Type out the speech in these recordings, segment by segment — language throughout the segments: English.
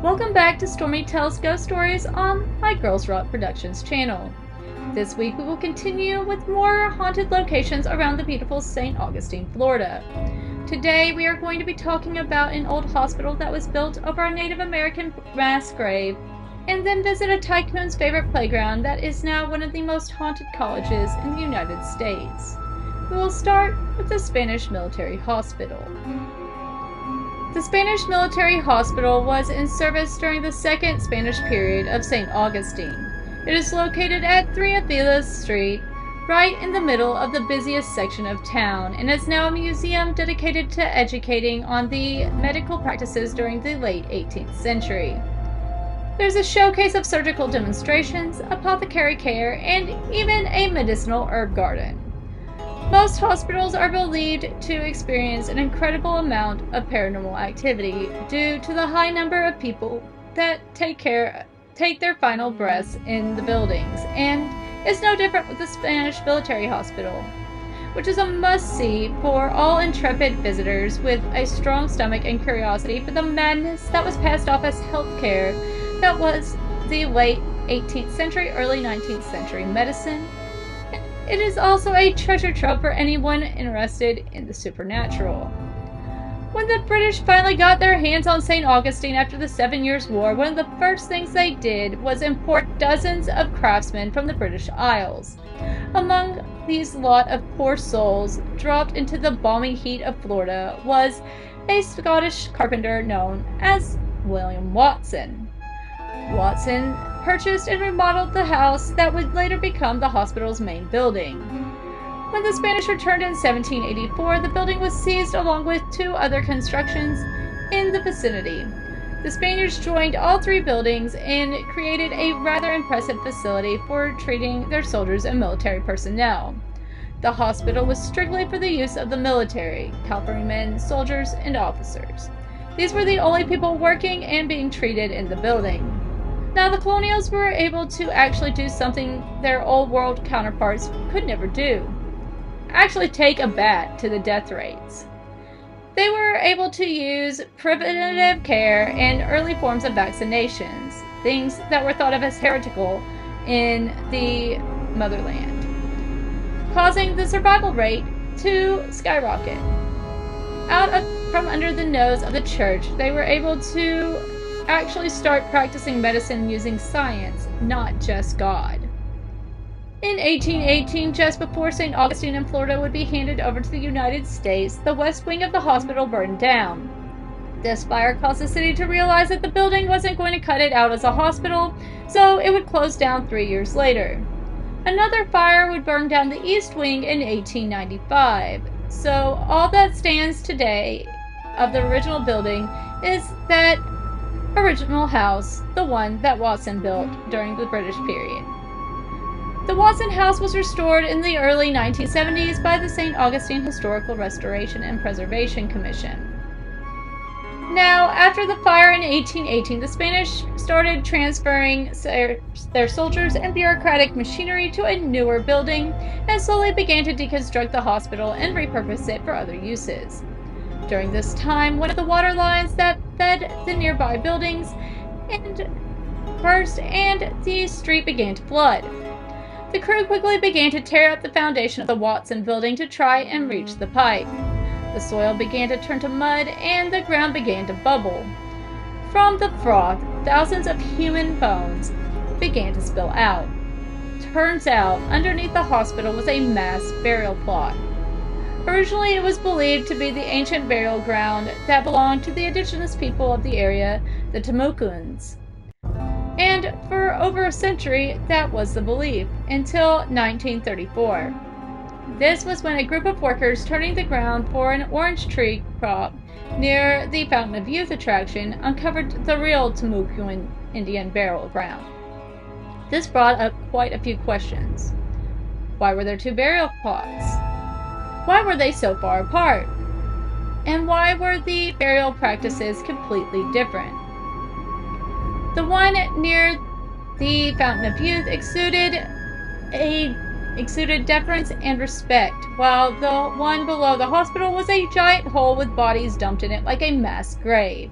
Welcome back to Stormi Tells Ghost Stories on my Girls Rock Productions channel. This week we will continue with more haunted locations around the beautiful St. Augustine, Florida. Today we are going to be talking about an old hospital that was built over a Native American mass grave, and then visit a tycoon's favorite playground that is now one of the most haunted colleges in the United States. We will start with the Spanish Military Hospital. The Spanish Military Hospital was in service during the second Spanish period of St. Augustine. It is located at 3 Aviles Street, right in the middle of the busiest section of town, and is now a museum dedicated to educating on the medical practices during the late 18th century. There's a showcase of surgical demonstrations, apothecary care, and even a medicinal herb garden. Most hospitals are believed to experience an incredible amount of paranormal activity due to the high number of people that take their final breaths in the buildings, and is no different with the Spanish Military Hospital, which is a must-see for all intrepid visitors with a strong stomach and curiosity for the madness that was passed off as healthcare that was the late 18th century, early 19th century medicine. It is also a treasure trove for anyone interested in the supernatural. When the British finally got their hands on St. Augustine after the 7 Years' War, one of the first things they did was import dozens of craftsmen from the British Isles. Among these lot of poor souls dropped into the balmy heat of Florida was a Scottish carpenter known as William Watson. Watson purchased and remodeled the house that would later become the hospital's main building. When the Spanish returned in 1784, the building was seized along with 2 other constructions in the vicinity. The Spaniards joined all 3 buildings and created a rather impressive facility for treating their soldiers and military personnel. The hospital was strictly for the use of the military, cavalrymen, soldiers, and officers. These were the only people working and being treated in the building. Now, the colonials were able to actually do something their old world counterparts could never do. Actually take a bat to the death rates. They were able to use preventative care and early forms of vaccinations, things that were thought of as heretical in the motherland, causing the survival rate to skyrocket. From under the nose of the church, they were able to actually start practicing medicine using science, not just God. In 1818, just before St. Augustine in Florida would be handed over to the United States, the west wing of the hospital burned down. This fire caused the city to realize that the building wasn't going to cut it out as a hospital, so it would close down 3 years later. Another fire would burn down the east wing in 1895, so all that stands today of the original building is that original house, the one that Watson built during the British period. The Watson House was restored in the early 1970s by the St. Augustine Historical Restoration and Preservation Commission. Now, after the fire in 1818, the Spanish started transferring their soldiers and bureaucratic machinery to a newer building and slowly began to deconstruct the hospital and repurpose it for other uses. During this time, one of the water lines that fed the nearby buildings burst and the street began to flood. The crew quickly began to tear up the foundation of the Watson building to try and reach the pipe. The soil began to turn to mud and the ground began to bubble. From the froth, thousands of human bones began to spill out. Turns out, underneath the hospital was a mass burial plot. Originally, it was believed to be the ancient burial ground that belonged to the indigenous people of the area, the Timucuans. And for over a century, that was the belief, until 1934. This was when a group of workers turning the ground for an orange tree crop near the Fountain of Youth attraction uncovered the real Timucuan Indian burial ground. This brought up quite a few questions. Why were there 2 burial plots? Why were they so far apart? And why were the burial practices completely different? The one near the Fountain of Youth exuded deference and respect, while the one below the hospital was a giant hole with bodies dumped in it like a mass grave.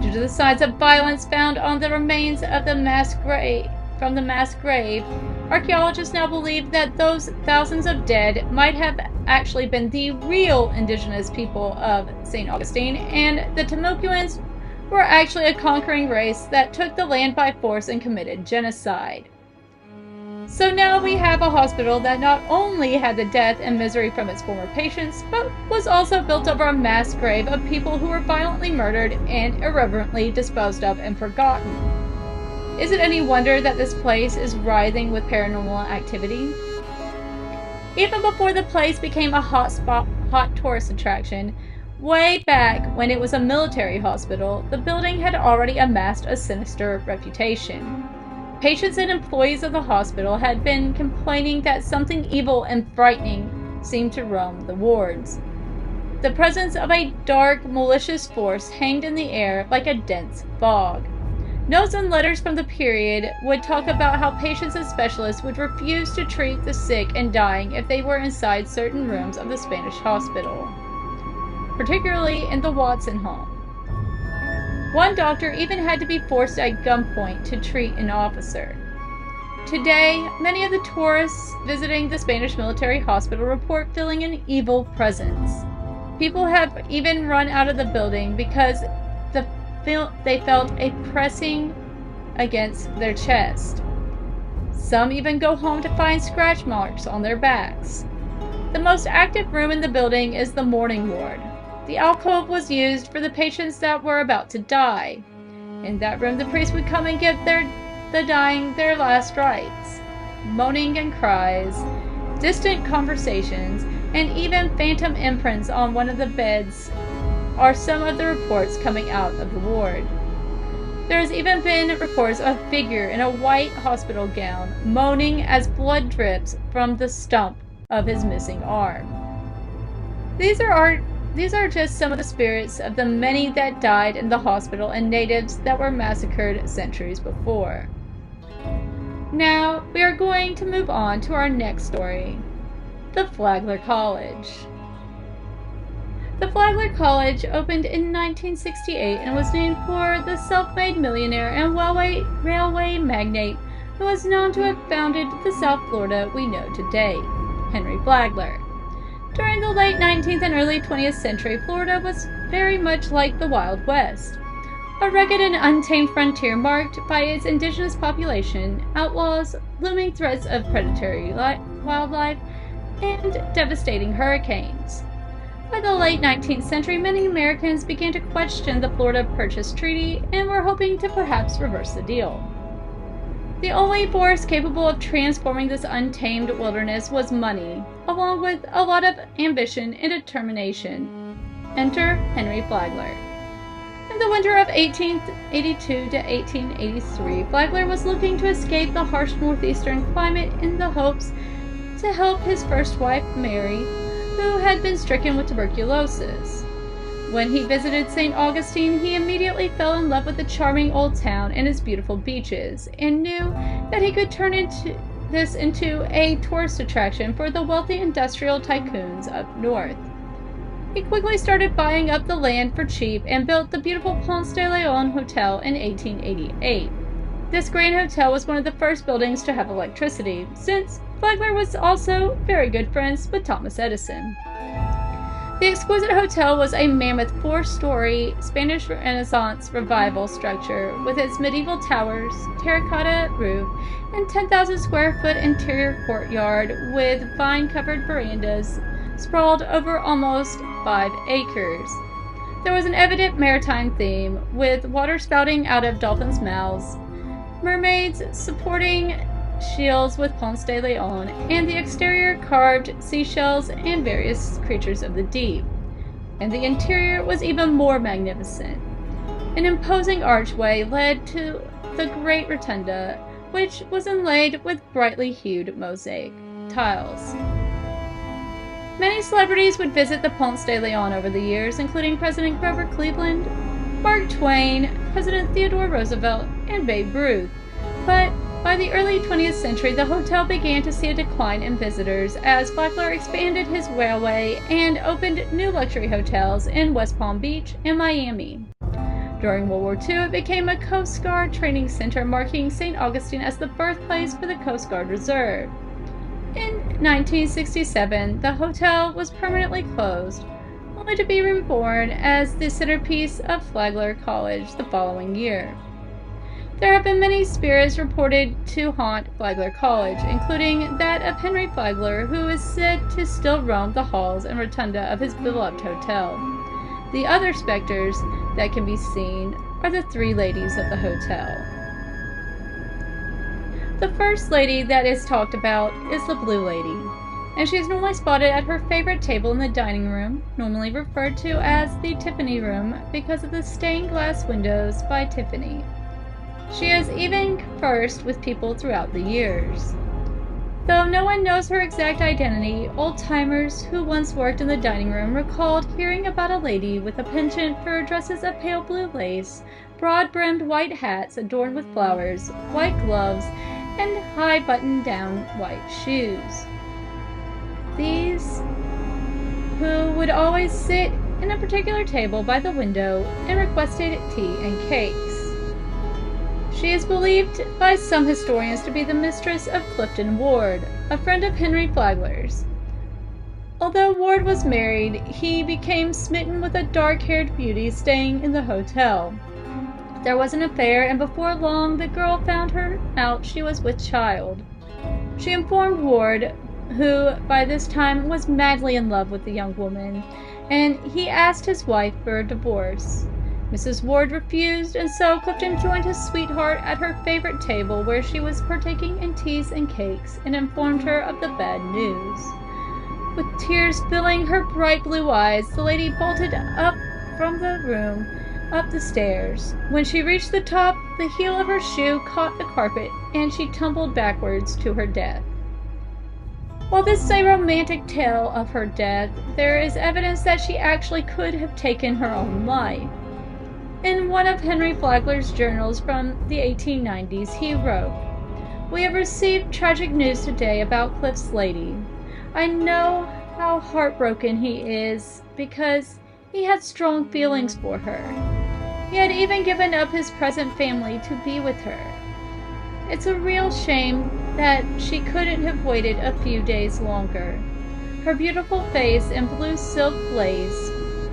Due to the signs of violence found on the remains of the mass grave, archaeologists now believe that those thousands of dead might have actually been the real indigenous people of St. Augustine, and the Timucuans were actually a conquering race that took the land by force and committed genocide. So now we have a hospital that not only had the death and misery from its former patients, but was also built over a mass grave of people who were violently murdered and irreverently disposed of and forgotten. Is it any wonder that this place is writhing with paranormal activity? Even before the place became a hot tourist attraction, way back when it was a military hospital, the building had already amassed a sinister reputation. Patients and employees of the hospital had been complaining that something evil and frightening seemed to roam the wards. The presence of a dark, malicious force hanged in the air like a dense fog. Notes and letters from the period would talk about how patients and specialists would refuse to treat the sick and dying if they were inside certain rooms of the Spanish hospital, particularly in the Watson home. One doctor even had to be forced at gunpoint to treat an officer. Today, many of the tourists visiting the Spanish military hospital report feeling an evil presence. People have even run out of the building because they felt a pressing against their chest. Some even go home to find scratch marks on their backs. The most active room in the building is the mourning ward. The alcove was used for the patients that were about to die. In that room, the priest would come and give the dying their last rites. Moaning and cries, distant conversations, and even phantom imprints on one of the beds are some of the reports coming out of the ward. There has even been reports of a figure in a white hospital gown moaning as blood drips from the stump of his missing arm. These are just some of the spirits of the many that died in the hospital and natives that were massacred centuries before. Now, we are going to move on to our next story, the Flagler College. The Flagler College opened in 1968 and was named for the self-made millionaire and railway magnate who was known to have founded the South Florida we know today, Henry Flagler. During the late 19th and early 20th century, Florida was very much like the Wild West, a rugged and untamed frontier marked by its indigenous population, outlaws, looming threats of predatory wildlife, and devastating hurricanes. By the late 19th century, many Americans began to question the Florida Purchase Treaty and were hoping to perhaps reverse the deal. The only force capable of transforming this untamed wilderness was money, along with a lot of ambition and determination. Enter Henry Flagler. In the winter of 1882 to 1883, Flagler was looking to escape the harsh northeastern climate in the hopes to help his first wife, Mary, who had been stricken with tuberculosis. When he visited St. Augustine, he immediately fell in love with the charming old town and its beautiful beaches, and knew that he could turn this into a tourist attraction for the wealthy industrial tycoons up north. He quickly started buying up the land for cheap and built the beautiful Ponce de Leon Hotel in 1888. This grand hotel was one of the first buildings to have electricity, since Flagler was also very good friends with Thomas Edison. The exquisite hotel was a mammoth 4-story Spanish Renaissance revival structure with its medieval towers, terracotta roof, and 10,000 square foot interior courtyard with vine-covered verandas sprawled over almost 5 acres. There was an evident maritime theme, with water spouting out of dolphins' mouths, mermaids supporting shields with Ponce de Leon, and the exterior carved seashells and various creatures of the deep. And the interior was even more magnificent. An imposing archway led to the great rotunda, which was inlaid with brightly hued mosaic tiles. Many celebrities would visit the Ponce de Leon over the years, including President Grover Cleveland, Mark Twain, President Theodore Roosevelt, and Babe Ruth. But by the early 20th century, the hotel began to see a decline in visitors as Flagler expanded his railway and opened new luxury hotels in West Palm Beach and Miami. During World War II, it became a Coast Guard training center, marking St. Augustine as the birthplace for the Coast Guard Reserve. In 1967, the hotel was permanently closed, only to be reborn as the centerpiece of Flagler College the following year. There have been many spirits reported to haunt Flagler College, including that of Henry Flagler, who is said to still roam the halls and rotunda of his beloved hotel. The other specters that can be seen are the three ladies of the hotel. The first lady that is talked about is the Blue Lady, and she is normally spotted at her favorite table in the dining room, normally referred to as the Tiffany Room because of the stained glass windows by Tiffany. She has even conversed with people throughout the years. Though no one knows her exact identity, old-timers who once worked in the dining room recalled hearing about a lady with a penchant for dresses of pale blue lace, broad-brimmed white hats adorned with flowers, white gloves, and high button-down white shoes. These who would always sit in a particular table by the window and requested tea and cakes. She is believed by some historians to be the mistress of Clifton Ward, a friend of Henry Flagler's. Although Ward was married, he became smitten with a dark-haired beauty staying in the hotel. There was an affair, and before long the girl found her out she was with child. She informed Ward, who by this time was madly in love with the young woman, and he asked his wife for a divorce. Mrs. Ward refused, and so Clifton joined his sweetheart at her favorite table where she was partaking in teas and cakes, and informed her of the bad news. With tears filling her bright blue eyes, the lady bolted up from the room, up the stairs. When she reached the top, the heel of her shoe caught the carpet, and she tumbled backwards to her death. While this is a romantic tale of her death, there is evidence that she actually could have taken her own life. In one of Henry Flagler's journals from the 1890s, he wrote, "We have received tragic news today about Cliff's lady. I know how heartbroken he is because he had strong feelings for her. He had even given up his present family to be with her. It's a real shame that she couldn't have waited a few days longer. Her beautiful face and blue silk lace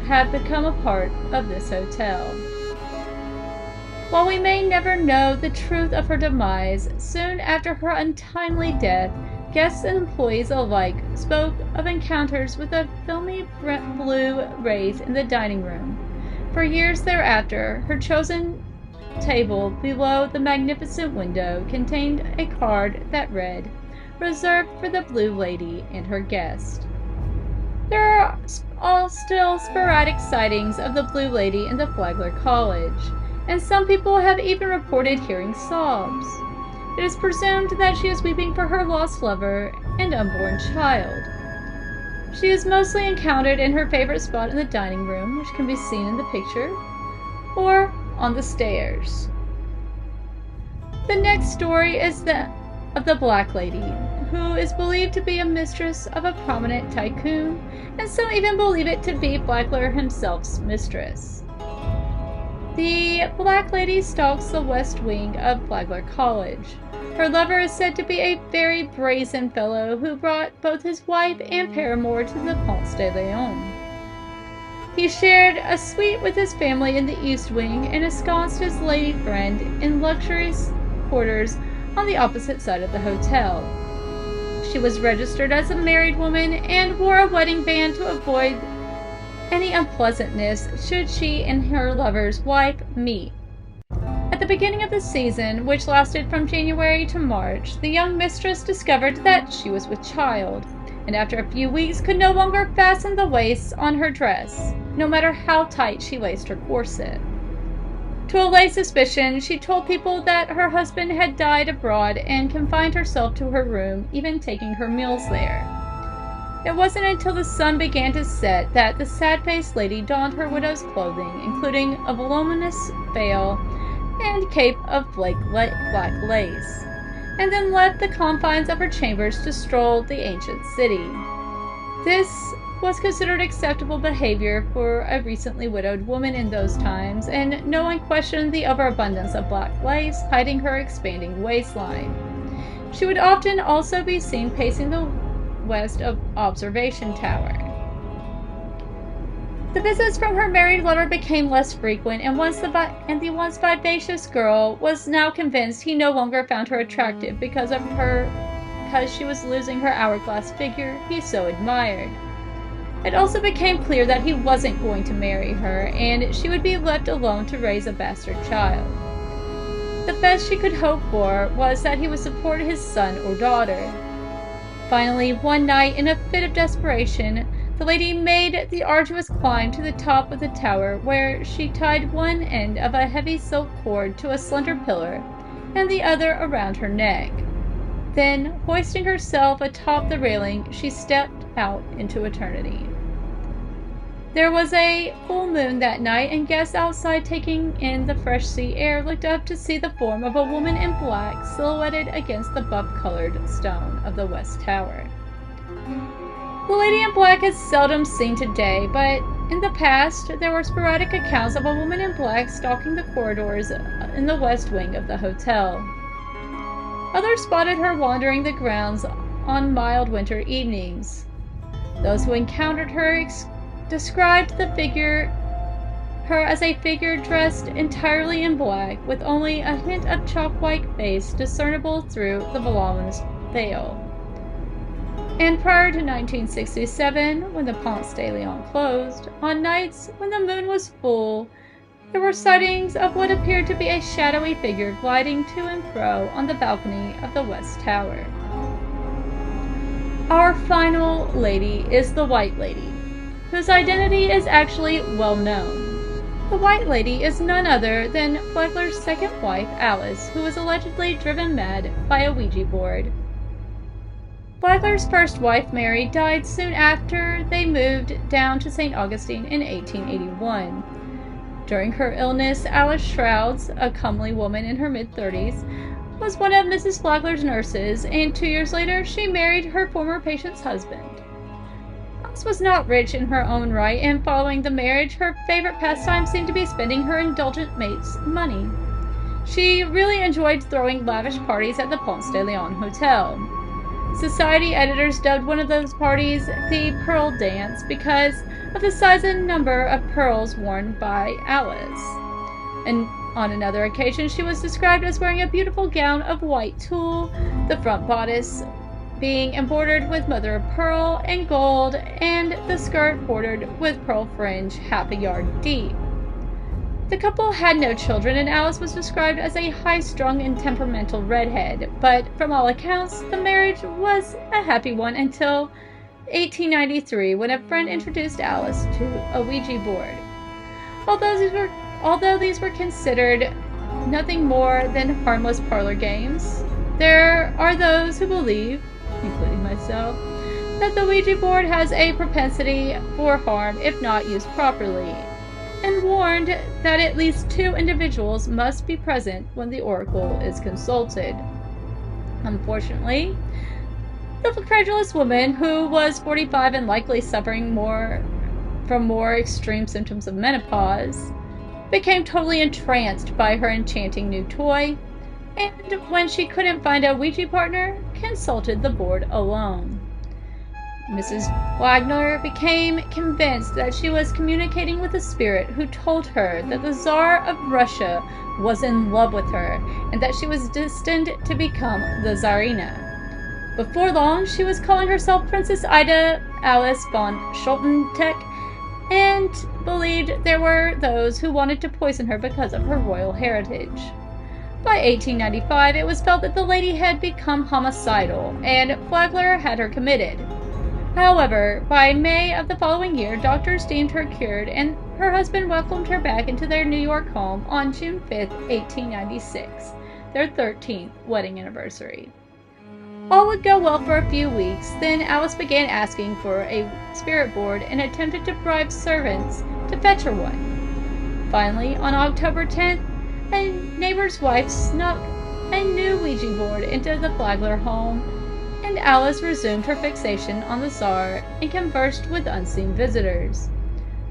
have become a part of this hotel." While we may never know the truth of her demise, soon after her untimely death, guests and employees alike spoke of encounters with a filmy blue wraith in the dining room. For years thereafter, her chosen table below the magnificent window contained a card that read, "Reserved for the Blue Lady and her guest." There are all still sporadic sightings of the Blue Lady in the Flagler College, and some people have even reported hearing sobs. It is presumed that she is weeping for her lost lover and unborn child. She is mostly encountered in her favorite spot in the dining room, which can be seen in the picture, or on the stairs. The next story is that of the Black Lady, who is believed to be a mistress of a prominent tycoon, and some even believe it to be Flagler himself's mistress. The Black Lady stalks the west wing of Flagler College. Her lover is said to be a very brazen fellow who brought both his wife and paramour to the Ponce de Leon. He shared a suite with his family in the east wing and ensconced his lady friend in luxurious quarters on the opposite side of the hotel. She was registered as a married woman and wore a wedding band to avoid any unpleasantness should she and her lover's wife meet. At the beginning of the season, which lasted from January to March, the young mistress discovered that she was with child, and after a few weeks could no longer fasten the waist on her dress, no matter how tight she laced her corset. To allay suspicion, she told people that her husband had died abroad and confined herself to her room, even taking her meals there. It wasn't until the sun began to set that the sad-faced lady donned her widow's clothing, including a voluminous veil and cape of black lace, and then left the confines of her chambers to stroll the ancient city. This was considered acceptable behavior for a recently widowed woman in those times, and no one questioned the overabundance of black lace hiding her expanding waistline. She would often also be seen pacing the west of Observation Tower. The visits from her married lover became less frequent, and the once vivacious girl was now convinced he no longer found her attractive because she was losing her hourglass figure he so admired. It also became clear that he wasn't going to marry her, and she would be left alone to raise a bastard child. The best she could hope for was that he would support his son or daughter. Finally, one night, in a fit of desperation, the lady made the arduous climb to the top of the tower, where she tied one end of a heavy silk cord to a slender pillar and the other around her neck. Then, hoisting herself atop the railing, she stepped out into eternity. There was a full moon that night, and guests outside taking in the fresh sea air looked up to see the form of a woman in black silhouetted against the buff-colored stone of the West Tower. The lady in black is seldom seen today, but in the past there were sporadic accounts of a woman in black stalking the corridors in the west wing of the hotel. Others spotted her wandering the grounds on mild winter evenings. Those who encountered her described her as a figure dressed entirely in black, with only a hint of chalk-white face discernible through the voluminous veil. And prior to 1967, when the Ponce de Leon closed, on nights when the moon was full, there were sightings of what appeared to be a shadowy figure gliding to and fro on the balcony of the West Tower. Our final lady is the White Lady, whose identity is actually well known. The White Lady is none other than Flagler's second wife, Alice, who was allegedly driven mad by a Ouija board. Flagler's first wife, Mary, died soon after they moved down to St. Augustine in 1881. During her illness, Alice Shrouds, a comely woman in her mid-30s, was one of Mrs. Flagler's nurses, and 2 years later she married her former patient's husband. Alice was not rich in her own right, and following the marriage, her favorite pastime seemed to be spending her indulgent mate's money. She really enjoyed throwing lavish parties at the Ponce de Leon Hotel. Society editors dubbed one of those parties the Pearl Dance because of the size and number of pearls worn by Alice. And on another occasion, she was described as wearing a beautiful gown of white tulle, the front bodice being embroidered with mother of pearl and gold, and the skirt bordered with pearl fringe half a yard deep. The couple had no children, and Alice was described as a high-strung and temperamental redhead, but from all accounts, the marriage was a happy one until 1893, when a friend introduced Alice to a Ouija board. Although these were considered nothing more than harmless parlor games, there are those who believe, including myself, that the Ouija board has a propensity for harm if not used properly, and warned that at least 2 individuals must be present when the oracle is consulted. Unfortunately, the credulous woman, who was 45 and likely suffering from more extreme symptoms of menopause, became totally entranced by her enchanting new toy, and when she couldn't find a Ouija partner, consulted the board alone. Mrs. Flagler became convinced that she was communicating with a spirit who told her that the Tsar of Russia was in love with her and that she was destined to become the Tsarina. Before long, she was calling herself Princess Ida Alice von Schultenteck and believed there were those who wanted to poison her because of her royal heritage. By 1895, it was felt that the lady had become homicidal, and Flagler had her committed. However, by May of the following year, doctors deemed her cured, and her husband welcomed her back into their New York home on June 5, 1896, their 13th wedding anniversary. All would go well for a few weeks, then Alice began asking for a spirit board and attempted to bribe servants to fetch her one. Finally, on October 10th, a neighbor's wife snuck a new Ouija board into the Flagler home, and Alice resumed her fixation on the Tsar and conversed with unseen visitors.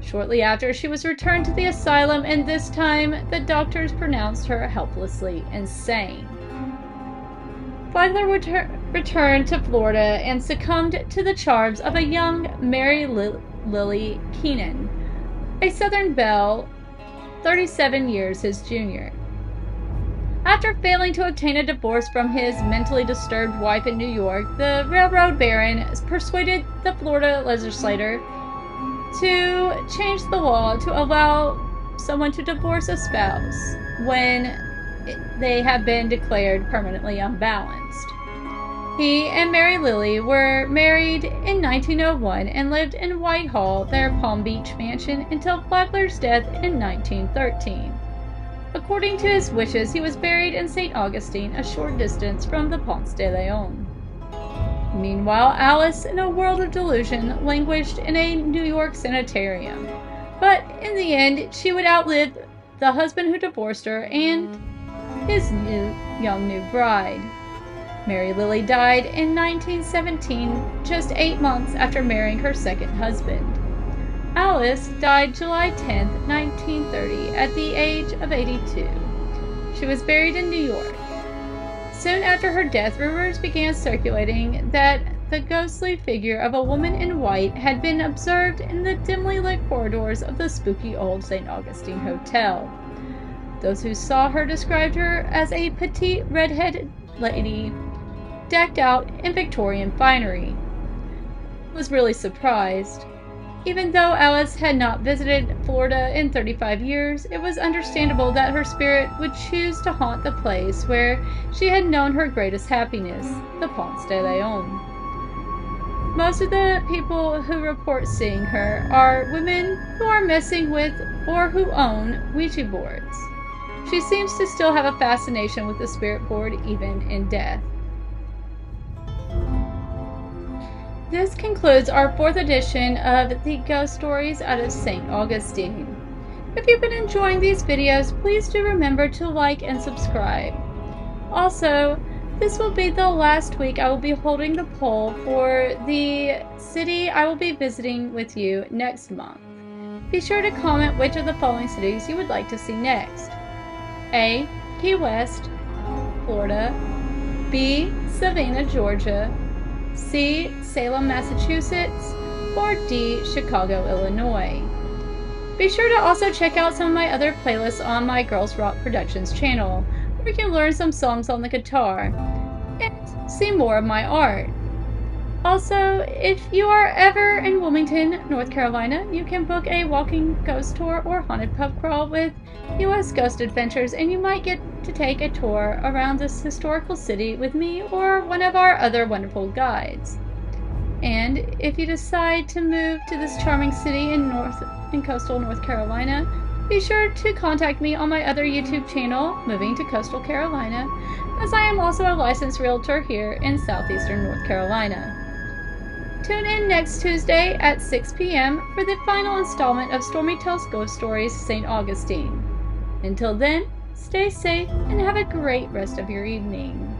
Shortly after, she was returned to the asylum, and this time the doctors pronounced her helplessly insane. Flagler returned to Florida and succumbed to the charms of a young Mary Lily Keenan, a Southern belle 37 years his junior. After failing to obtain a divorce from his mentally disturbed wife in New York, the railroad baron persuaded the Florida legislature to change the law to allow someone to divorce a spouse when they have been declared permanently unbalanced. He and Mary Lily were married in 1901 and lived in Whitehall, their Palm Beach mansion, until Flagler's death in 1913. According to his wishes, he was buried in St. Augustine, a short distance from the Ponce de Leon. Meanwhile, Alice, in a world of delusion, languished in a New York sanitarium. But in the end, she would outlive the husband who divorced her and his young new bride. Mary Lily died in 1917, just 8 months after marrying her second husband. Alice died July 10, 1930, at the age of 82. She was buried in New York. Soon after her death, rumors began circulating that the ghostly figure of a woman in white had been observed in the dimly lit corridors of the spooky old St. Augustine Hotel. Those who saw her described her as a petite red-headed lady decked out in Victorian finery. I was really surprised. Even though Alice had not visited Florida in 35 years, it was understandable that her spirit would choose to haunt the place where she had known her greatest happiness, the Ponce de Leon. Most of the people who report seeing her are women who are messing with or who own Ouija boards. She seems to still have a fascination with the spirit board even in death. This concludes our 4th edition of the Ghost Stories out of St. Augustine. If you've been enjoying these videos, please do remember to like and subscribe. Also, this will be the last week I will be holding the poll for the city I will be visiting with you next month. Be sure to comment which of the following cities you would like to see next. A. Key West, Florida. B. Savannah, Georgia. C. Salem, Massachusetts, or D. Chicago, Illinois. Be sure to also check out some of my other playlists on my Girls Rock Productions channel, where you can learn some songs on the guitar and see more of my art. Also, if you are ever in Wilmington, North Carolina, you can book a walking ghost tour or haunted pub crawl with U.S. Ghost Adventures, and you might get to take a tour around this historical city with me or one of our other wonderful guides. And if you decide to move to this charming city in coastal North Carolina, be sure to contact me on my other YouTube channel, Moving to Coastal Carolina, as I am also a licensed realtor here in southeastern North Carolina. Tune in next Tuesday at 6 p.m. for the final installment of Stormi Tells Ghost Stories, St. Augustine. Until then, stay safe and have a great rest of your evening.